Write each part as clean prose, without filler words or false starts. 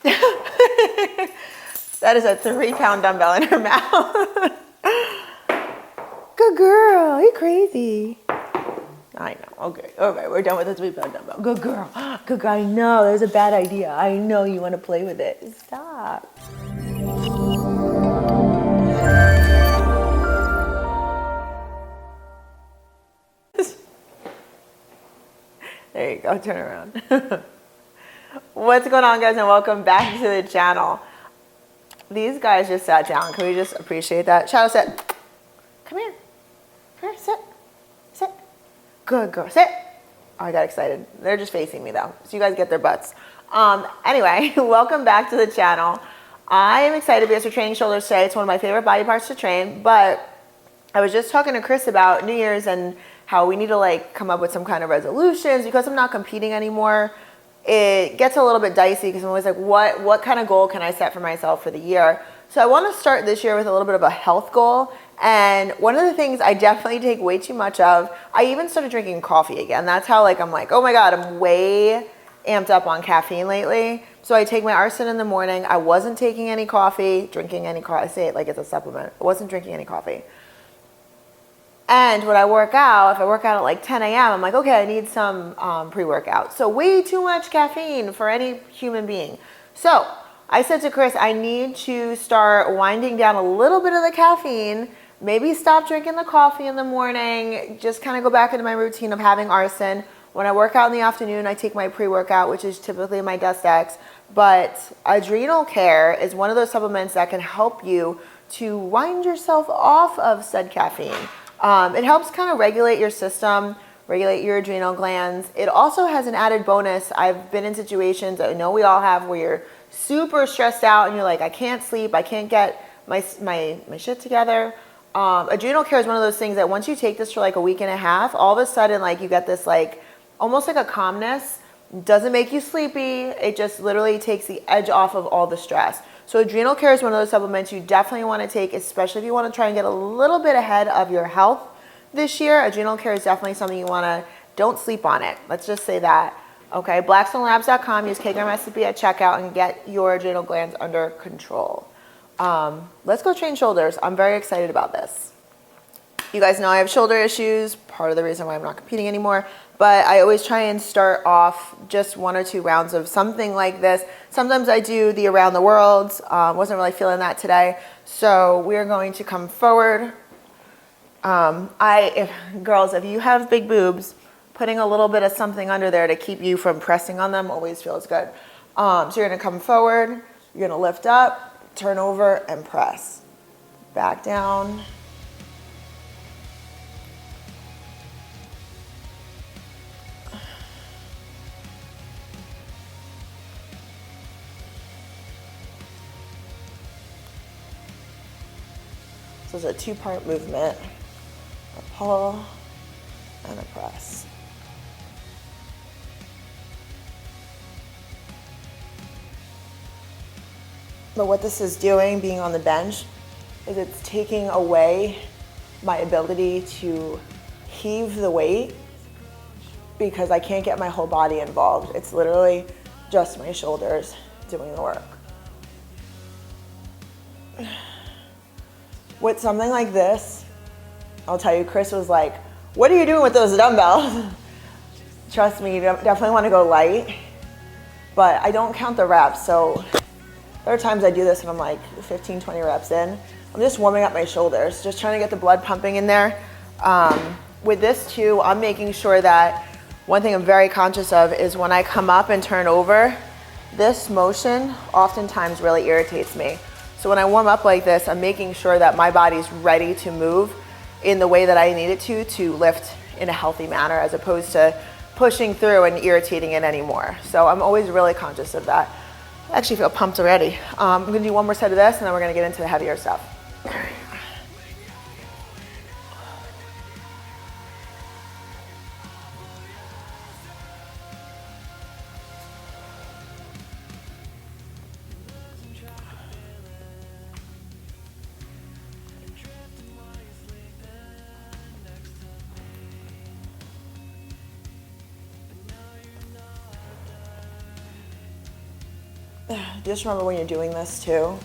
That is a 3-pound dumbbell in her mouth. Good girl, you crazy. I know, okay, all right, we're done with the 3-pound dumbbell. Good girl, good girl, I know, there's a bad idea. I know you want to play with it. Stop. There you go, turn around. What's going on, guys, and welcome back to the channel. These guys just sat down. Can we just appreciate that? Shadow, sit. Come here. Come here, sit. Sit. Good girl, sit. Oh, I got excited. They're just facing me though, so you guys get their butts. Anyway, welcome back to the channel. I am excited because we're training shoulders today. It's one of my favorite body parts to train, but I was just talking to Chris about New Year's and how we need to like come up with some kind of resolutions because I'm not competing anymore. It gets a little bit dicey because I'm always like, what kind of goal can I set for myself for the year? So I want to start this year with a little bit of a health goal. And one of the things I definitely take way too much of, I even started drinking coffee again. That's how like, I'm like, oh my God, I'm way amped up on caffeine lately. So I take my arsen in the morning. I wasn't taking any coffee, drinking any coffee. I say it like it's a supplement. I wasn't drinking any coffee. And when I work out, if I work out at like 10 a.m., I'm like, okay, I need some pre-workout. So way too much caffeine for any human being. So I said to Chris, I need to start winding down a little bit of the caffeine, maybe stop drinking the coffee in the morning, just kind of go back into my routine of having arsen. When I work out in the afternoon, I take my pre-workout, which is typically my Dust X. But Adrenal Care is one of those supplements that can help you to wind yourself off of said caffeine. It helps kind of regulate your system, regulate your adrenal glands. It also has an added bonus. I've been in situations, I know we all have, where you're super stressed out and you're like, I can't sleep, I can't get my shit together. Adrenal Care is one of those things that once you take this for like a week and a half, all of a sudden like you get this like, almost like a calmness. Doesn't make you sleepy. It just literally takes the edge off of all the stress. So Adrenal Care is one of those supplements you definitely want to take, especially if you want to try and get a little bit ahead of your health this year. Adrenal Care is definitely something you want to, don't sleep on it. Let's just say that. Okay, blackstonelabs.com, use KGraham recipe at checkout and get your adrenal glands under control. Let's go train shoulders. I'm very excited about this. You guys know I have shoulder issues, part of the reason why I'm not competing anymore, but I always try and start off just 1 or 2 rounds of something like this. Sometimes I do the around the world. Wasn't really feeling that today. So we're going to come forward. Girls, if you have big boobs, putting a little bit of something under there to keep you from pressing on them always feels good. So you're gonna come forward, you're gonna lift up, turn over and press. Back down. So it's a 2-part movement, a pull and a press. But what this is doing, being on the bench, is it's taking away my ability to heave the weight because I can't get my whole body involved. It's literally just my shoulders doing the work. With something like this, I'll tell you, Chris was like, what are you doing with those dumbbells? Trust me, you definitely want to go light, but I don't count the reps. So there are times I do this and I'm like 15, 20 reps in. I'm just warming up my shoulders, just trying to get the blood pumping in there. With this too, I'm making sure that one thing I'm very conscious of is when I come up and turn over, this motion oftentimes really irritates me. So when I warm up like this, I'm making sure that my body's ready to move in the way that I need it to lift in a healthy manner, as opposed to pushing through and irritating it anymore. So I'm always really conscious of that. I actually feel pumped already. I'm gonna do one more set of this and then we're gonna get into the heavier stuff. Just remember when you're doing this too,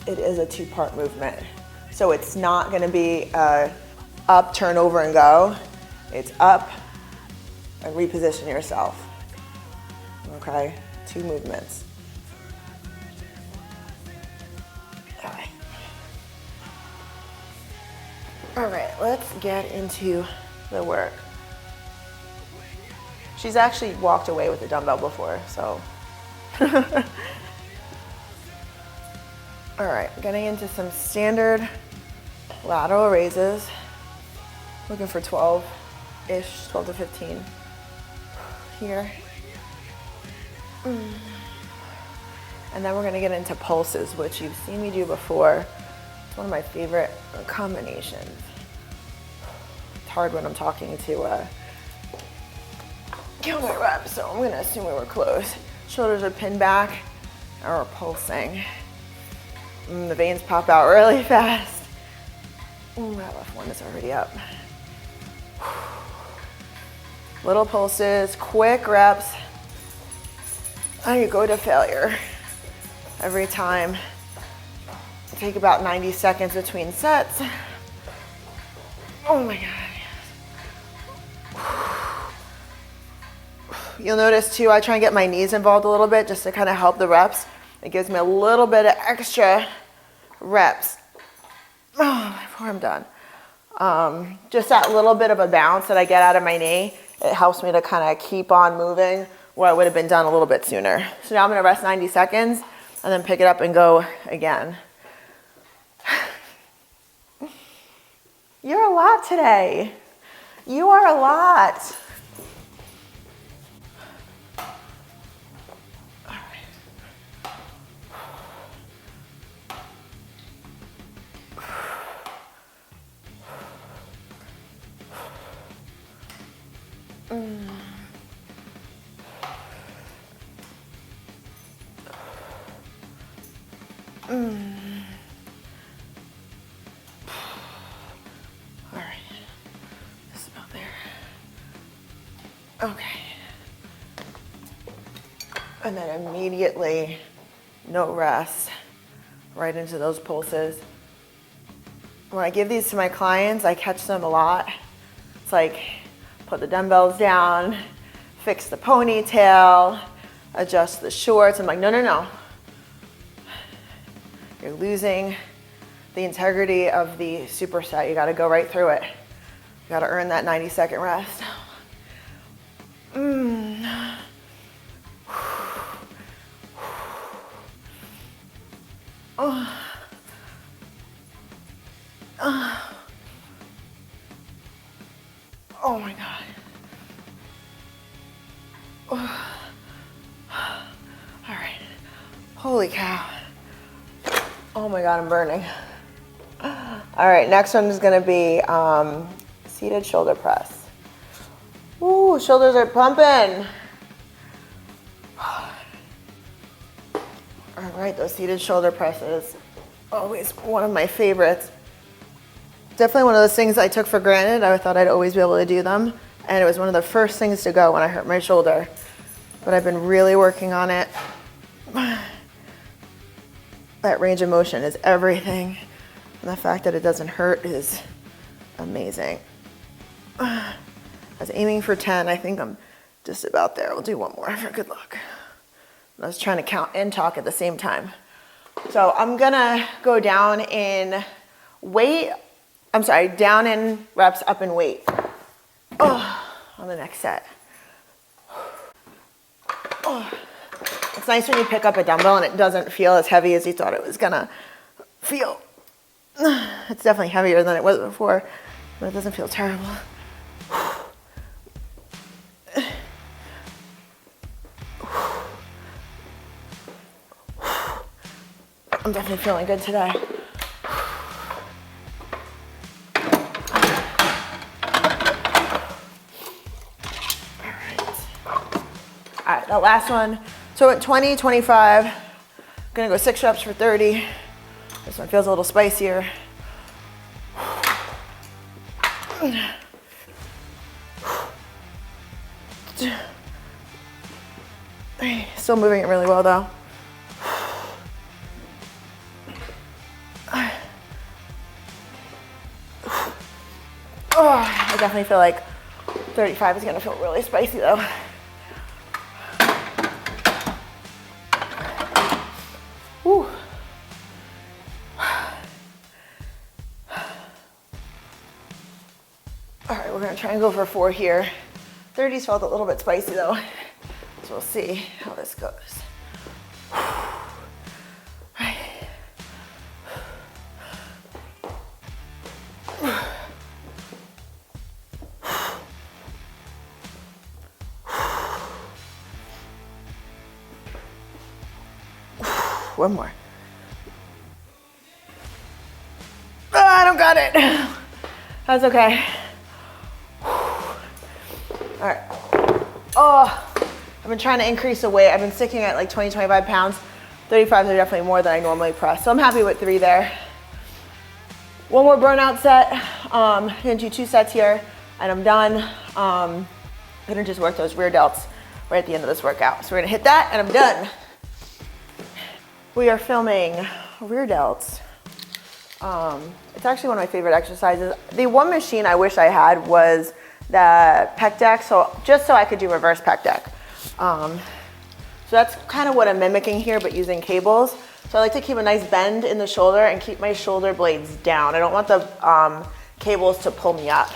it is a 2-part movement. So it's not gonna be up, turn over and go. It's up and reposition yourself. Okay, 2 movements. All right, let's get into the work. She's actually walked away with a dumbbell before, so. All right, getting into some standard lateral raises. Looking for 12-ish, 12 to 15 here. And then we're gonna get into pulses, which you've seen me do before. It's one of my favorite combinations. It's hard when I'm talking to count my reps, so I'm gonna assume we were close. Shoulders are pinned back and we're pulsing. The veins pop out really fast. That left one is already up. Little pulses, quick reps, and you go to failure every time. Take about 90 seconds between sets. Oh my God. You'll notice too, I try and get my knees involved a little bit just to kind of help the reps. It gives me a little bit of extra reps before I'm done. Just that little bit of a bounce that I get out of my knee, it helps me to kind of keep on moving where I would have been done a little bit sooner. So now I'm gonna rest 90 seconds and then pick it up and go again. You're a lot today. You are a lot. All right. All right, just about there. Okay. And then immediately, no rest, right into those pulses. When I give these to my clients, I catch them a lot. It's like, put the dumbbells down, fix the ponytail, adjust the shorts. I'm like, no, no, no. You're losing the integrity of the superset. You gotta go right through it. You gotta earn that 90-second rest. Oh my God. All right. Holy cow. Oh my God, I'm burning. All right, next one is gonna be seated shoulder press. Ooh, shoulders are pumping. All right, those seated shoulder presses, always one of my favorites. Definitely one of those things I took for granted. I thought I'd always be able to do them. And it was one of the first things to go when I hurt my shoulder. But I've been really working on it. That range of motion is everything. And the fact that it doesn't hurt is amazing. I was aiming for 10. I think I'm just about there. We'll do one more for good luck. I was trying to count and talk at the same time. So I'm gonna go down in weight. I'm sorry, down in reps, up in weight. On the next set. It's nice when you pick up a dumbbell and it doesn't feel as heavy as you thought it was gonna feel. It's definitely heavier than it was before, but it doesn't feel terrible. I'm definitely feeling good today. All right, that last one. So at 20, 25, I'm gonna go 6 reps for 30. This one feels a little spicier. Still moving it really well though. I definitely feel like 35 is gonna feel really spicy though. Whew. All right, we're gonna try and go for 4 here. 30s felt a little bit spicy though, so we'll see how this goes. One more. Oh, I don't got it. That's okay. All right. Oh, I've been trying to increase the weight. I've been sticking at like 20, 25 pounds. 35s are definitely more than I normally press. So I'm happy with 3 there. One more burnout set. I'm gonna do 2 sets here and I'm done. I'm gonna just work those rear delts right at the end of this workout. So we're gonna hit that and I'm done. We are filming rear delts. It's actually one of my favorite exercises. The one machine I wish I had was the pec deck, just so I could do reverse pec deck. So that's kind of what I'm mimicking here, but using cables. So I like to keep a nice bend in the shoulder and keep my shoulder blades down. I don't want the cables to pull me up,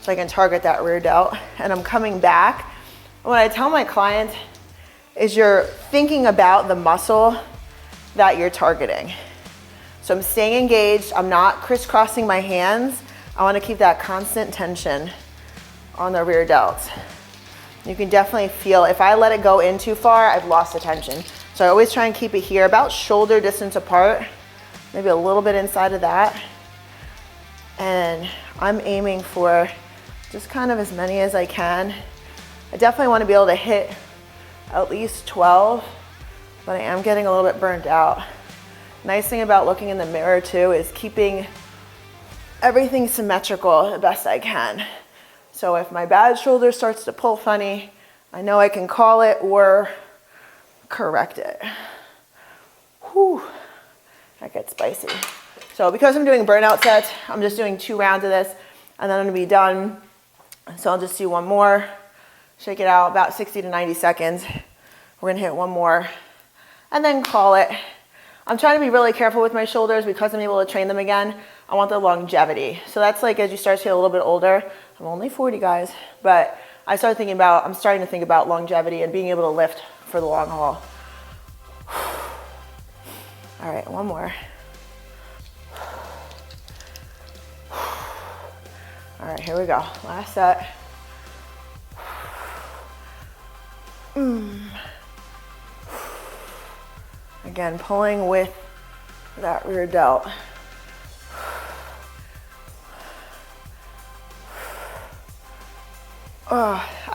so I can target that rear delt. And I'm coming back. What I tell my clients is you're thinking about the muscle that you're targeting. So I'm staying engaged. I'm not crisscrossing my hands. I want to keep that constant tension on the rear delts. You can definitely feel, if I let it go in too far, I've lost the tension. So I always try and keep it here, about shoulder distance apart, maybe a little bit inside of that. And I'm aiming for just kind of as many as I can. I definitely want to be able to hit at least 12, but I am getting a little bit burnt out. Nice thing about looking in the mirror too is keeping everything symmetrical the best I can. So if my bad shoulder starts to pull funny, I know I can call it or correct it. Whew, that gets spicy. So because I'm doing burnout sets, I'm just doing 2 rounds of this and then I'm gonna be done. So I'll just do 1 more, shake it out, about 60 to 90 seconds. We're gonna hit 1 more and then call it. I'm trying to be really careful with my shoulders because I'm able to train them again. I want the longevity. So that's like as you start to get a little bit older. I'm only 40, guys, but I'm starting to think about longevity and being able to lift for the long haul. All right, 1 more. All right, here we go. Last set. Again, pulling with that rear delt.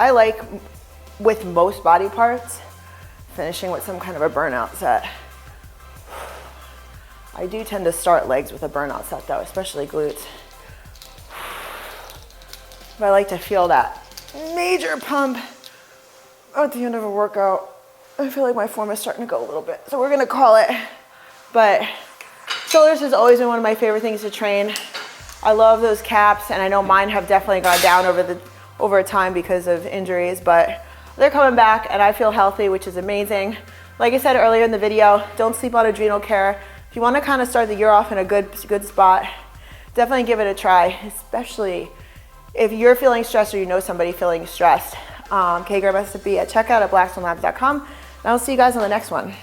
I like, with most body parts, finishing with some kind of a burnout set. I do tend to start legs with a burnout set though, especially glutes. But I like to feel that major pump at the end of a workout. I feel like my form is starting to go a little bit, so we're gonna call it. But shoulders has always been one of my favorite things to train. I love those caps, and I know mine have definitely gone down over time because of injuries, but they're coming back and I feel healthy, which is amazing. Like I said earlier in the video, don't sleep on adrenal care. If you wanna kind of start the year off in a good spot, definitely give it a try, especially if you're feeling stressed or you know somebody feeling stressed. KGraham recipe at checkout at blackstonelabs.com. And I'll see you guys on the next one.